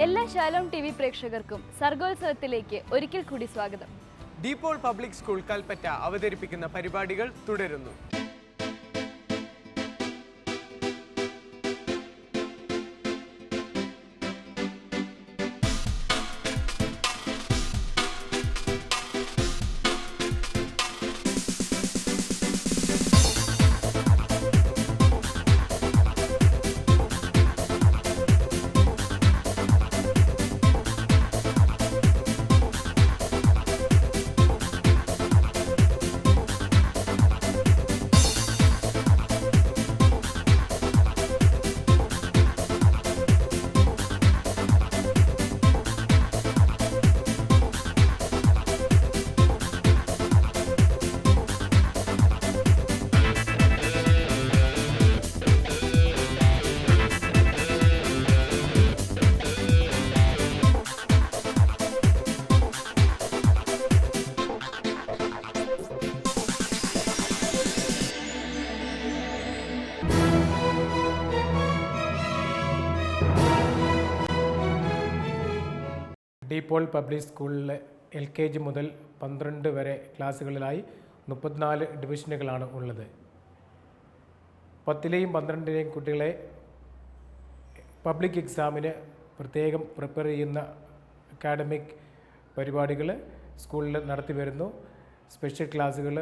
എല്ലാ Shalom T V പ്രേക്ഷകർക്കും സർഗോത്സവത്തിലേക്ക് ഒരിക്കൽ കൂടി സ്വാഗതം. ഡീപോൾ പബ്ലിക് സ്കൂൾ കൽപ്പറ്റ അവതരിപ്പിക്കുന്ന പരിപാടികൾ തുടരുന്നു. ഡീപോൾ പബ്ലിക് സ്കൂളിലെ LKG മുതൽ 12 വരെ ക്ലാസ്സുകളിലായി 34 ഡിവിഷനുകളാണ് ഉള്ളത്. 10ലെയും 12ലെയും കുട്ടികളെ പബ്ലിക് എക്സാമിന് പ്രത്യേകം പ്രിപ്പയർ ചെയ്യുന്ന അക്കാഡമിക് പരിപാടികൾ സ്കൂളിൽ നടത്തി വരുന്നു. സ്പെഷ്യൽ ക്ലാസ്സുകൾ,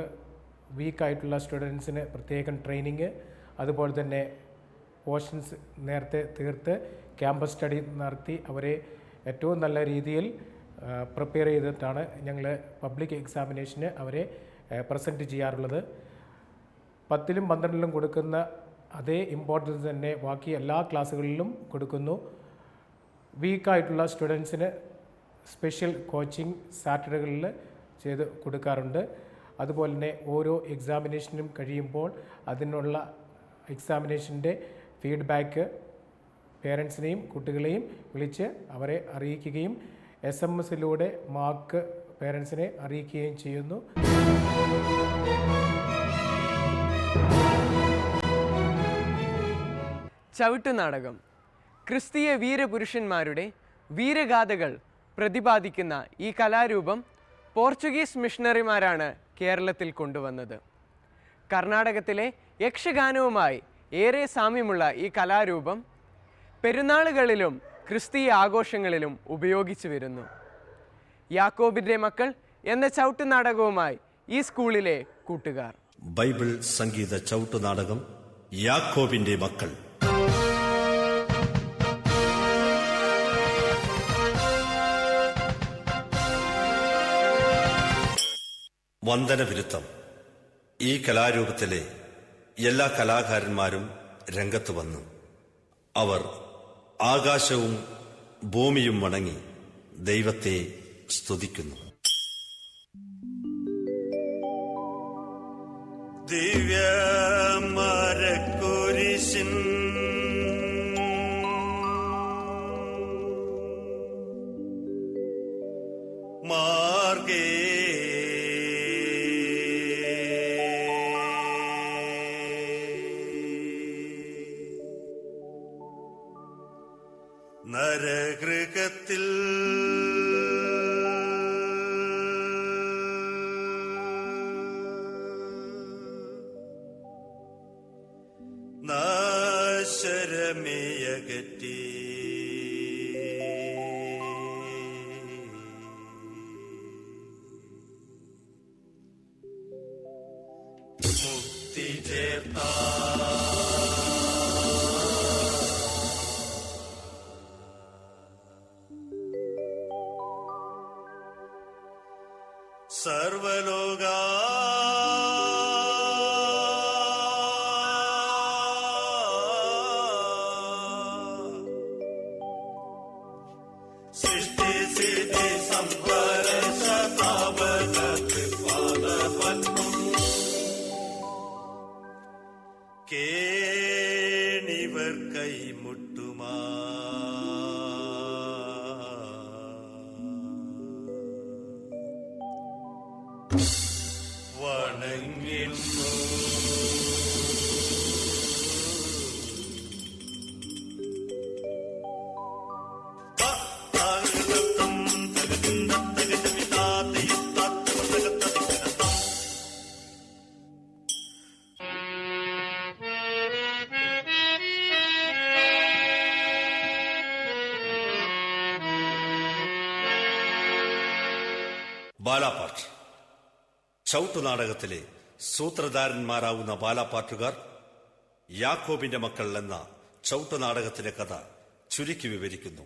വീക്കായിട്ടുള്ള സ്റ്റുഡൻസിന് പ്രത്യേകം ട്രെയിനിങ്, അതുപോലെ തന്നെ പോർഷൻസ് നേരത്തെ തീർത്ത് ക്യാമ്പസ് സ്റ്റഡി നടത്തി അവരെ ഏറ്റവും നല്ല രീതിയിൽ പ്രിപ്പയർ ചെയ്തിട്ടാണ് ഞങ്ങൾ പബ്ലിക് എക്സാമിനേഷന് അവരെ പ്രസൻറ്റ് ചെയ്യാറുള്ളത്. 10ലും 12ലും കൊടുക്കുന്ന അതേ ഇമ്പോർട്ടൻസ് തന്നെ ബാക്കി എല്ലാ ക്ലാസ്സുകളിലും കൊടുക്കുന്നു. വീക്കായിട്ടുള്ള സ്റ്റുഡൻസിന് സ്പെഷ്യൽ കോച്ചിങ് സാറ്റർഡേകളിൽ ചെയ്ത് കൊടുക്കാറുണ്ട്. അതുപോലെ തന്നെ ഓരോ എക്സാമിനേഷനും കഴിയുമ്പോൾ അതിനുള്ള എക്സാമിനേഷൻ്റെ ഫീഡ്ബാക്ക് പേരൻസിനെയും കുട്ടികളെയും വിളിച്ച് അവരെ അറിയിക്കുകയും SMS-ലൂടെ മാർക്ക് പേരൻസിനെ അറിയിക്കുകയും ചെയ്യുന്നു. ചവിട്ടുനാടകം ക്രിസ്തീയ വീരപുരുഷന്മാരുടെ വീരഗാഥകൾ പ്രതിപാദിക്കുന്ന ഈ കലാരൂപം പോർച്ചുഗീസ് മിഷണറിമാരാണ് കേരളത്തിൽ കൊണ്ടുവന്നത്. കർണാടകത്തിലെ യക്ഷഗാനവുമായി ഏറെ സാമ്യമുള്ള ഈ കലാരൂപം പെരുന്നാളുകളിലും ക്രിസ്തീയ ആഘോഷങ്ങളിലും ഉപയോഗിച്ചു വരുന്നു. യാക്കോബിന്റെ മക്കൾ എന്ന ചവിട്ടുനാടകവുമായി ഈ സ്കൂളിലെ കൂട്ടുകാർ. ബൈബിൾ സംഗീത ചവിട്ടുനാടകം യാക്കോബിന്റെ മക്കൾ. വന്ദനവിരുദ്ധം. ഈ കലാരൂപത്തിലെ എല്ലാ കലാകാരന്മാരും രംഗത്ത് വന്നു. അവർ ആകാശവും ഭൂമിയും വണങ്ങി ദൈവത്തെ സ്തുതിക്കുന്നു. ദിവ്യമരക്കുരിശിൻ മാർഗേ നരകൃകത്തിൽ നാശരമേയകറ്റി മുക്തി ചേർത്ത സർവലോക സൃഷ്ടി സിദ്ധി സംഭരണ പാദപത്മം കേണിവർ കൈമുട്ടുമാ വണങ്ങിന്നു. ബാലാപാട്ട്. ചവിട്ടുനാടകത്തിലെ സൂത്രധാരന്മാരാവുന്ന ബാലാപാട്ടുകാർ യാക്കോബിന്റെ മക്കൾ എന്ന ചവിട്ടുനാടകത്തിലെ കഥ ചുരുക്കി വിവരിക്കുന്നു.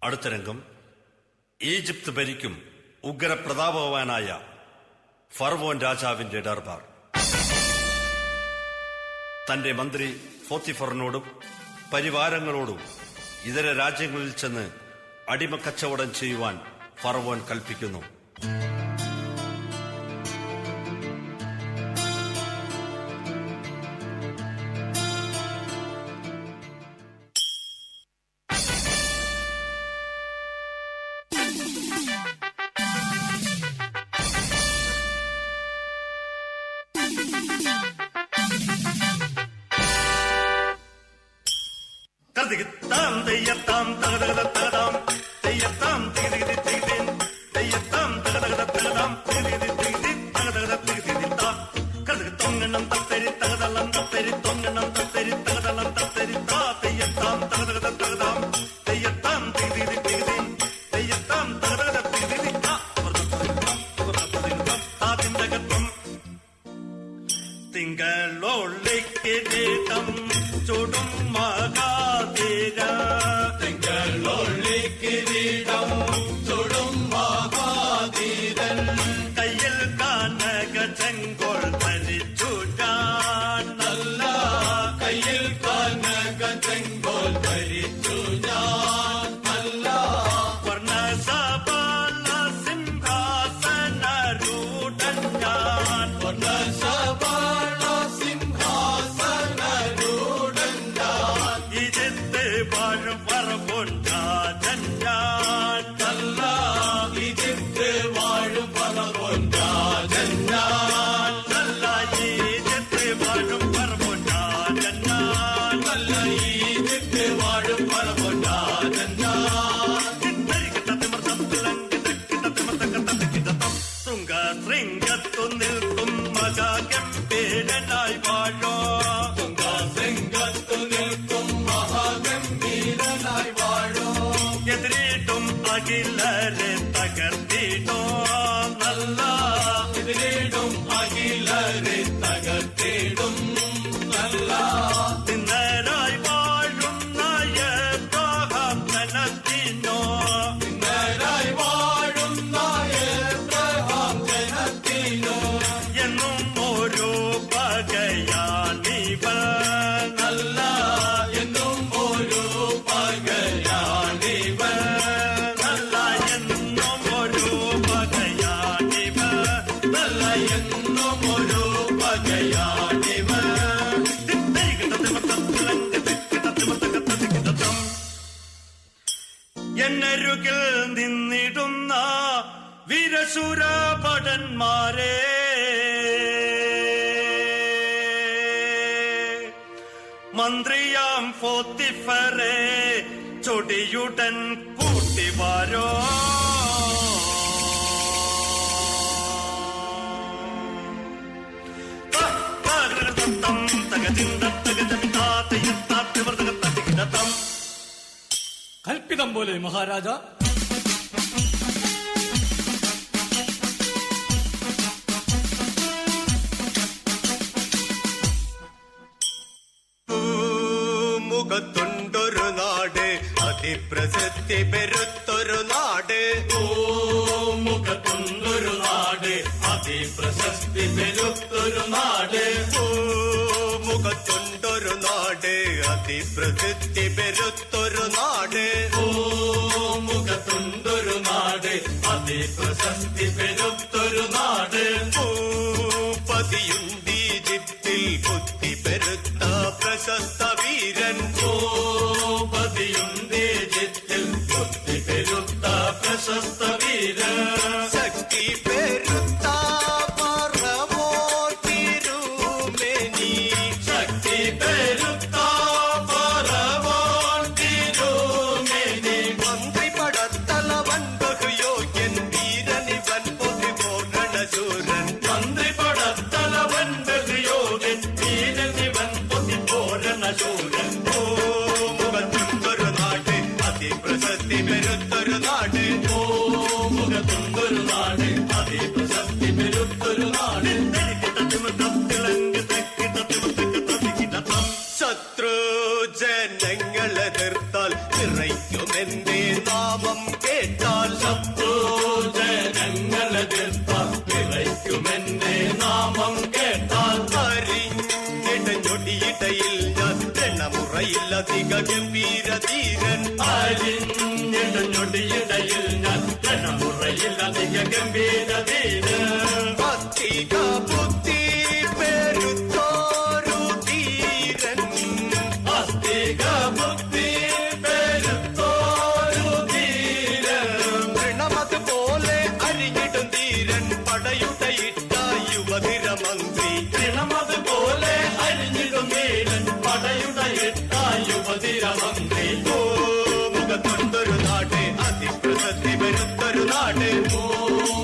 അടുത്ത രംഗം ഈജിപ്ത് ഭരിക്കും ഉഗ്രപ്രതാപവാനായ ഫറവോൻ രാജാവിന്റെ ദർബാർ. തന്റെ മന്ത്രി പോത്തിഫറിനോടും പരിവാരങ്ങളോടും ഇതര രാജ്യങ്ങളിൽ ചെന്ന് അടിമക്കച്ചവടം ചെയ്യുവാൻ ഫറവോൻ കൽപ്പിക്കുന്നു. തൊങ്ങണം തത്തരി തകതളം തത്തരി തകതളം തത്തരി താ തെയ്യത്താം തകത തിങ്കളൊളിക്കിരീടം ചുടും മഹാതീര തിങ്കളൊളിക്കിരീടം ചുടും മഹാതീരൻ കയ്യിൽ കാനക ചെങ്കോൾ ധരിച്ചു ഞാൻ നല്ല കയ്യിൽ കാനക ചെങ്കോൾ ധരിച്ചു ഞാൻ നല്ല വർണ്ണസപാല സിംഹാസനരൂഢൻ ഞാൻ വർണ്ണസപാല സിംഹാസനരൂഢൻ ഞാൻ ഈജിപ്ത് വാഴും ഫറവോൻ രാജൻ ഞാൻ നല്ല ഈജിപ്ത് വാഴും ഫറവോൻ രാജൻ ഞാൻ നല്ല ഈജിപ്ത് വാഴും ഫറവോൻ രാജൻ ഞാൻ നല്ല ഈജിപ്ത് വാഴും ഫറവോൻ രാജൻ ശൃംഗത്തു നിൽക്കും മഹാഗംഭീരനായി വാഴോ ശൃംഗത്തു നിൽക്കും മഹാഗംഭീരനായി വാഴോ എതിരിട്ടും അഖിലരെ തകർത്തിടോ നല്ല എതിരിടും അഖിലരെ തകർത്തിടും നല്ല നിന്നരായി വാഴുന്ന എബ്രഹാം ജനത്തിനോ നിന്നരായി വാഴുന്ന എബ്രഹാം ജനത്തിനോ എന്നും ഓരോ പകയാണിവർ നല്ല എന്നും ഓരോ പകയാണിവർ നല്ല എന്നും ഓരോ പകയാണിവർ നല്ല എന്നും ഓരോ പകയാണിവർ എന്നരുകിൽ നിന്നിടുന്ന വീരശൂര ഭടന്മാരെ മന്ത്രിയാം പോത്തിഫറെ ചൊടിയുടൻ കൂട്ടിവാരോ കൽപ്പിതം പോലെ മഹാരാജ. മുഖത്തൊണ്ടൊരു നാട് അതിപ്രസിദ്ധി പെരുത്തൊരു നാട് മുഖത്തൊണ്ടൊരു നാട് അതിപ്രശസ്തി പെരുത്തൊരു നാട് മുഖത്തൊണ്ടൊരു നാട് അതിപ്രസിദ്ധി പെരുത്തൊരു നാട് മുഖത്തൊണ്ടൊരു നാട് അതിപ്രശസ്തി പെരുത്തൊരു നാട് പതിയുണ്ട് ഈജിപ്തിൽ ബുദ്ധി പെരുത്ത പ്രശസ്ത വീരൻ പതിയുണ്ട് ഈജിപ്തിൽ ബുദ്ധി പെരുത്ത പ്രശസ്ത വീരൻ ശക്തി പെരുത്ത ഫറവോൻ തിരുമേനി ശക്തി പെരുത്ത ഫറവോൻ തിരുമേനി മന്ത്രി പടത്തലവൻ ബഹുയോഗ്യൻ വീരനിവൻ പൊതിപോരണശൂരൻ മന്ത്രി പടത്തലവൻ ബഹുയോഗ്യൻ വീരനിവൻ പൊതിപോരണശൂരൻ മുഖത്തൊണ്ടൊരു നാട് അതിപ്രശസ്തി പെരുത്തൊരു നാട് മുഖത്തൊണ്ടൊരു നാട് അതിപ്രശസ്തി പെരുത്തൊരു നാട് ശത്രു ജനങ്ങളെ നിർത്താൽ നിറയ്ക്കുമെന്റെ നാമം കേട്ടാൽ ശത്രു ജനങ്ങളെ തീർത്താൽ വിറയ്ക്കുമെന്റെ നാമം കേട്ടാൽ അരിഞ്ഞിടഞ്ഞൊടിയിടയിൽ ഞാൻ എണ്ണമുറയില്ലധിക ഗംഭീരധീരൻ അരിഞ്ഞിടഞ്ഞൊടിയിടയിൽ ഞാൻ ജനമുറയിലധിക ഗംഭീരതീര അധിക ബുദ്ധി പെരുത്തോരു ധീരൻ അസ്തിക ബുദ്ധി പെരുത്തോരു ധീര തൃണമത് പോലെ അരിഞ്ഞിടും ധീരൻ പടയുടെ ഇട്ട യുവധിര മന്ത്രി ക്ഷണമത് പോലെ അരിഞ്ഞിടും വീരൻ പടയുടെ ഇട്ട യുവതിര മന്ത്രി മുഖത്തൊണ്ടൊരു നാട് അതിപ്രശസ്തി പെരുത്തൊരു നാട്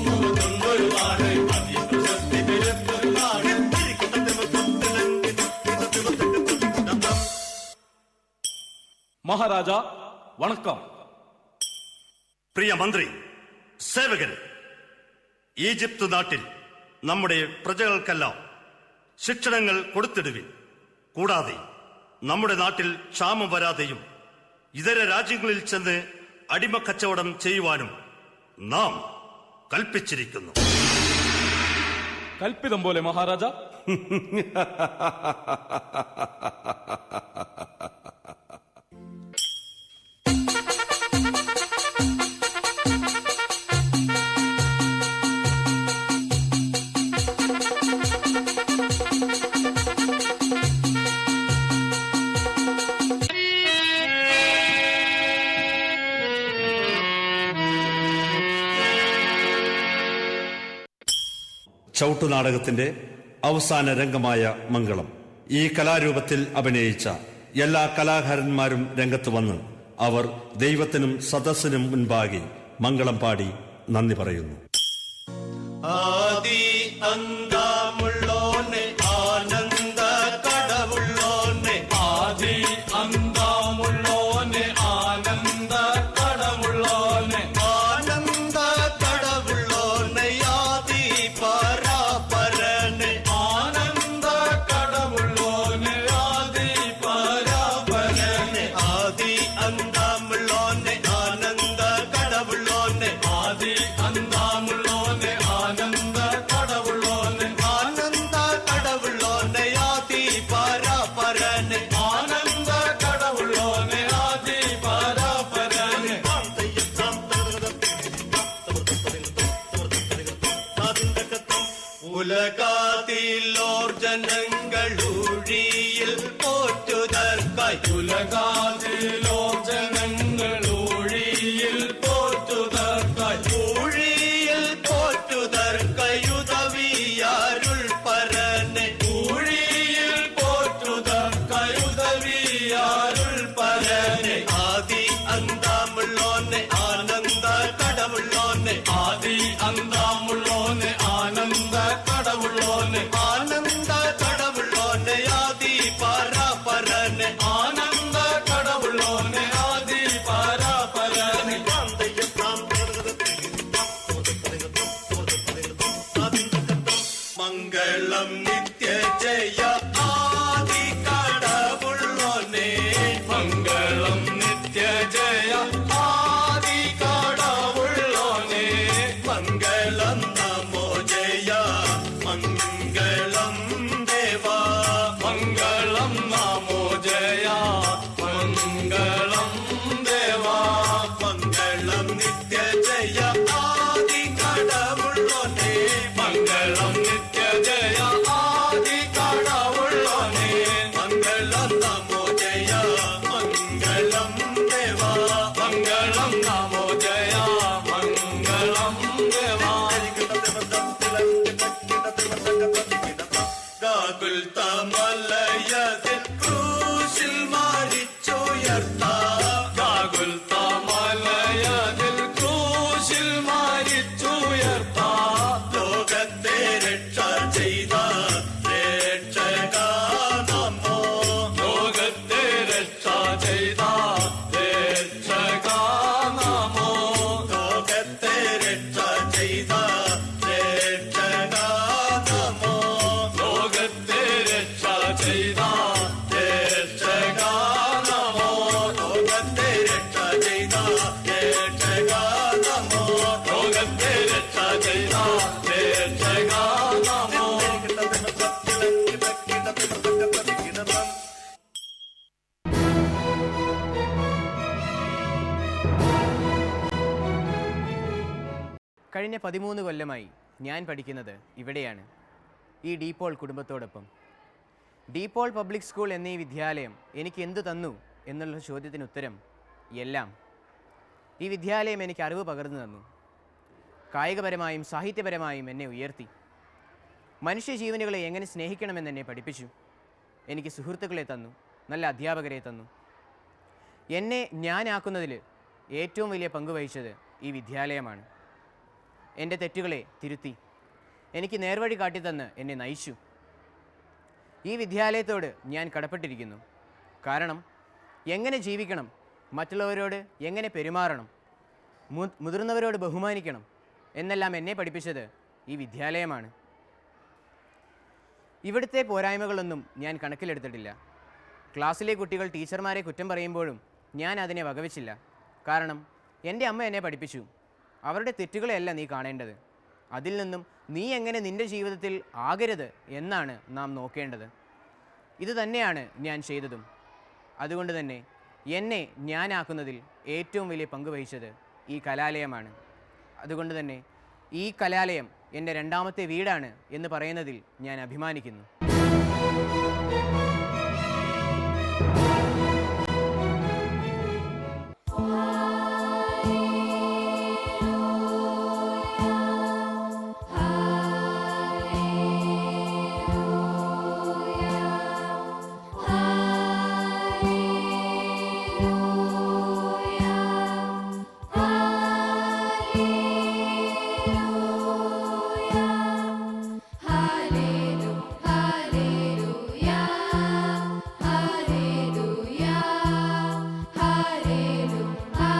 മുഖത്തൊണ്ടൊരു നാട് അതിപ്രശസ്തി പെരുത്തൊരു നാട് മഹാരാജ വണക്കം. പ്രിയ മന്ത്രി, സേവകൻ, ഈജിപ്ത് നാട്ടിൽ നമ്മുടെ പ്രജകൾക്കെല്ലാം ശിക്ഷണങ്ങൾ കൊടുത്തിടുവിൻ. കൂടാതെ നമ്മുടെ നാട്ടിൽ ക്ഷാമം വരാതെയും ഇതര രാജ്യങ്ങളിൽ ചെന്ന് അടിമക്കച്ചവടം ചെയ്യുവാനും നാം കൽപ്പിച്ചിരിക്കുന്നു. കൽപ്പിതം പോലെ മഹാരാജ. ചവിട്ടുനാടകത്തിന്റെ അവസാന രംഗമായ മംഗളം. ഈ കലാരൂപത്തിൽ അഭിനയിച്ച എല്ലാ കലാകാരന്മാരും രംഗത്ത് വന്ന് അവർ ദൈവത്തിനും സദസ്സിനും മുൻപാകെ മംഗളം പാടി നന്ദി പറയുന്നു. ആദി അന്താമുള്ളോനെ ആനന്ദ കടവുള്ളോനെ ആദി അന്താമുള്ളോനെ ആനന്ദ കടമുള്ളോനെ ആനന്ദ കടവുള്ളോനെ ആദി പരാപരനെ ആനന്ദ കടമുള്ളോനെ ആദി പരാപരനെ ആദി അന്താമുള്ളോനെ ആനന്ദ കടവുള്ളോനെ ആദി അന്താമുള്ളോനെ ആനന്ദ കടവുള്ളോനെ ആനന്ദ കടവുള്ളോനെ ആദി പരാപരനെ ആനന്ദ കടവുള്ളോനെ ആദി പരാപരനെ ഉലകാതിലോർ ജനങ്ങളൂഴിയിൽ പോറ്റുതർക്കായി ഉലകാതിലോ ജനങ്ങളൂഴിയിൽ പോറ്റുതർക്കായി ഊഴിയിൽ പോറ്റുതർക്കയുതവിയാരുൾ പരനെ ഊഴിയിൽ പോറ്റുതർക്കയുതവിയാരുൾ പരനെ ആദി അന്താമുള്ളോനെ ആനന്ദ കടവുള്ളോനെ ആദി അന്താമുള്ളോനെ ആനന്ദ കടവുള്ളോനെ ആനന്ദ കടവുള്ളോനെ ആദി പരാപരനെ ആനന്ദ കടവുള്ളോനെ ആദി പരാപരനെ മംഗളം നിത്യ ജയ ആദി കടവുള്ളോനെ മംഗളം നിത്യ ജയ ആദി കടവുള്ളോനെ മംഗളം നമോ ജയ മംഗളം ദേവാ മംഗളം നമോ ജയ മംഗളം ദേവാ മംഗളം നിത്യ ജയ ആദി കടവുള്ളോനെ മംഗളം നിത്യ ജയ ആദി കടവുള്ളോനെ മംഗളം നമോ ജയ മംഗളം ദേവാ മംഗളം നമോ ജയ മംഗളം ദേവാ ഗാകുൽ തമലയതിൽ ക്രൂശിൽ മരിച്ചുയർത്ത ഗാകുൽ തമലയതിൽ ക്രൂശിൽ മരിച്ചുയർത്ത ലോകത്തെ രക്ഷ ചെയ്ത രക്ഷക നമോ ലോകത്തെ രക്ഷ ചെയ്ത രക്ഷക നമോ ലോകത്തെ രക്ഷ ചെയ്ത രക്ഷക നമോ ലോകത്തെ രക്ഷ ചെയ്ത രക്ഷക നമോ ലോകത്തെ രക്ഷ ചെയ്ത രക്ഷക നമോ ലോകത്തെ രക്ഷ ചെയ്ത രക്ഷക നമോ കഴിഞ്ഞ 13 കൊല്ലമായി ഞാൻ പഠിക്കുന്നത് ഇവിടെയാണ്, ഈ ഡീപോൾ കുടുംബത്തോടൊപ്പം. ഡീപോൾ പബ്ലിക് സ്കൂൾ എന്നീ വിദ്യാലയം എനിക്ക് എന്തു തന്നു എന്നുള്ള ചോദ്യത്തിന് ഉത്തരം എല്ലാം. ഈ വിദ്യാലയം എനിക്ക് അറിവ് പകർന്നു തന്നു. കായികപരമായും സാഹിത്യപരമായും എന്നെ ഉയർത്തി. മനുഷ്യജീവനുകളെ എങ്ങനെ സ്നേഹിക്കണമെന്ന് എന്നെ പഠിപ്പിച്ചു. എനിക്ക് സുഹൃത്തുക്കളെ തന്നു, നല്ല അധ്യാപകരെ തന്നു. എന്നെ ഞാനാക്കുന്നതിൽ ഏറ്റവും വലിയ പങ്ക് വഹിച്ചത് ഈ വിദ്യാലയമാണ്. എൻ്റെ തെറ്റുകളെ തിരുത്തി എനിക്ക് നേർവഴി കാട്ടിത്തന്ന് എന്നെ നയിച്ചു. ഈ വിദ്യാലയത്തോട് ഞാൻ കടപ്പെട്ടിരിക്കുന്നു. കാരണം എങ്ങനെ ജീവിക്കണം, മറ്റുള്ളവരോട് എങ്ങനെ പെരുമാറണം, മുതിർന്നവരോട് ബഹുമാനിക്കണം എന്നെല്ലാം എന്നെ പഠിപ്പിച്ചത് ഈ വിദ്യാലയമാണ്. ഇവിടുത്തെ പോരായ്മകളൊന്നും ഞാൻ കണക്കിലെടുത്തിട്ടില്ല. ക്ലാസ്സിലെ കുട്ടികൾ ടീച്ചർമാരെ കുറ്റം പറയുമ്പോഴും ഞാൻ അതിനെ വകവെച്ചില്ല. കാരണം എൻ്റെ അമ്മ എന്നെ പഠിപ്പിച്ചു, അവരുടെ തെറ്റുകളെയല്ല നീ കാണേണ്ടത്, അതിൽ നിന്നും നീ എങ്ങനെ നിൻ്റെ ജീവിതത്തിൽ ആകരുത് എന്നാണ് നാം നോക്കേണ്ടത്. ഇത് തന്നെയാണ് ഞാൻ ചെയ്തതും. അതുകൊണ്ട് തന്നെ എന്നെ ഞാനാക്കുന്നതിൽ ഏറ്റവും വലിയ പങ്ക് വഹിച്ചത് ഈ കലാലയമാണ്. അതുകൊണ്ട് തന്നെ ഈ കലാലയം എൻ്റെ രണ്ടാമത്തെ വീടാണ് എന്ന് പറയുന്നതിൽ ഞാൻ അഭിമാനിക്കുന്നു. Hallelujah, hallelujah, hallelujah.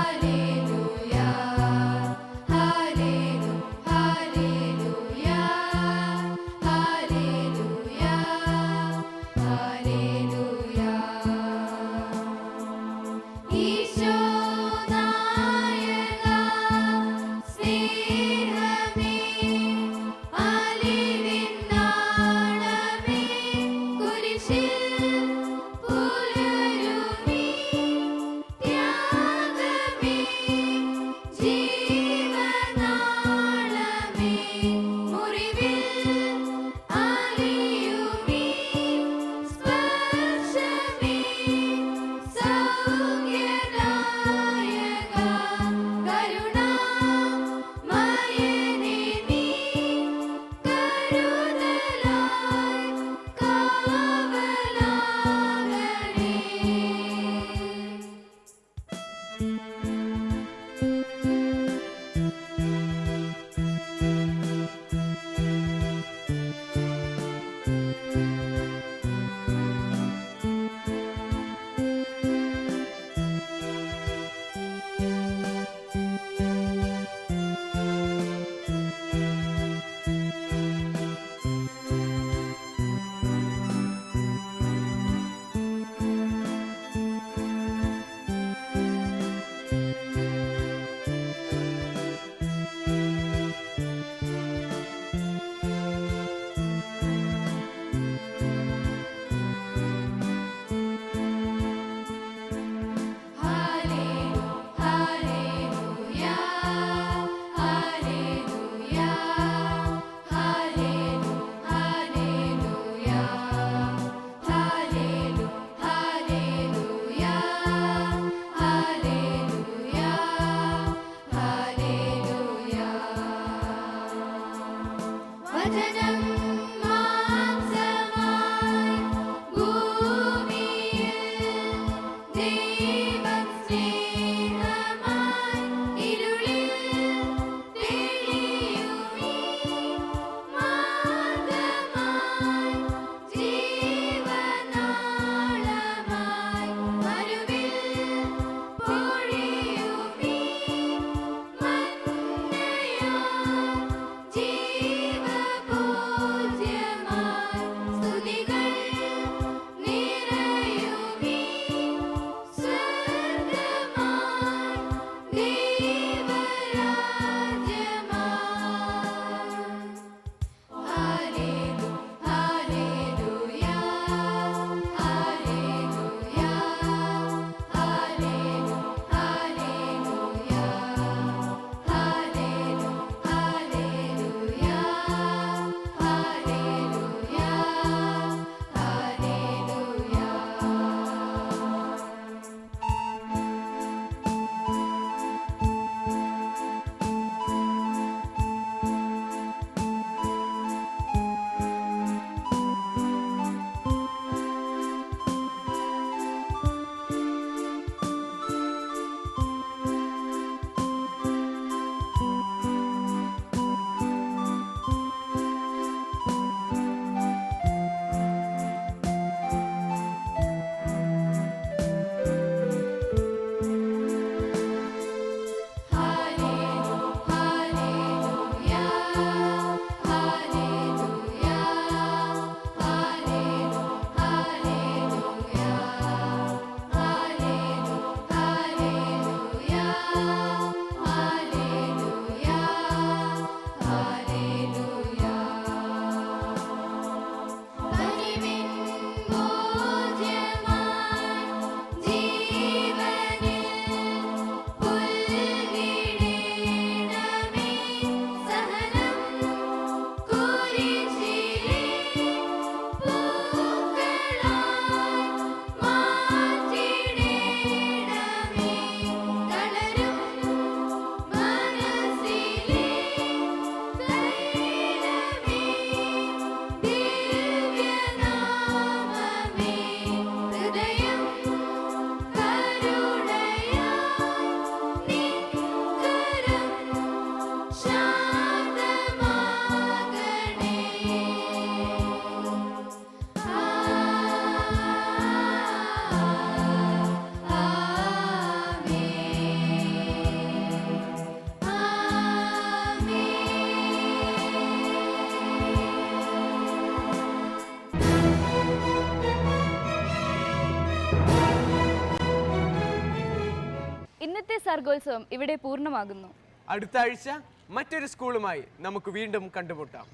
ഇന്നത്തെ സർഗോത്സവം ഇവിടെ പൂർണ്ണമാകുന്നു. അടുത്ത ആഴ്ച മറ്റൊരു സ്കൂളുമായി നമുക്ക് വീണ്ടും കണ്ടുമുട്ടാം.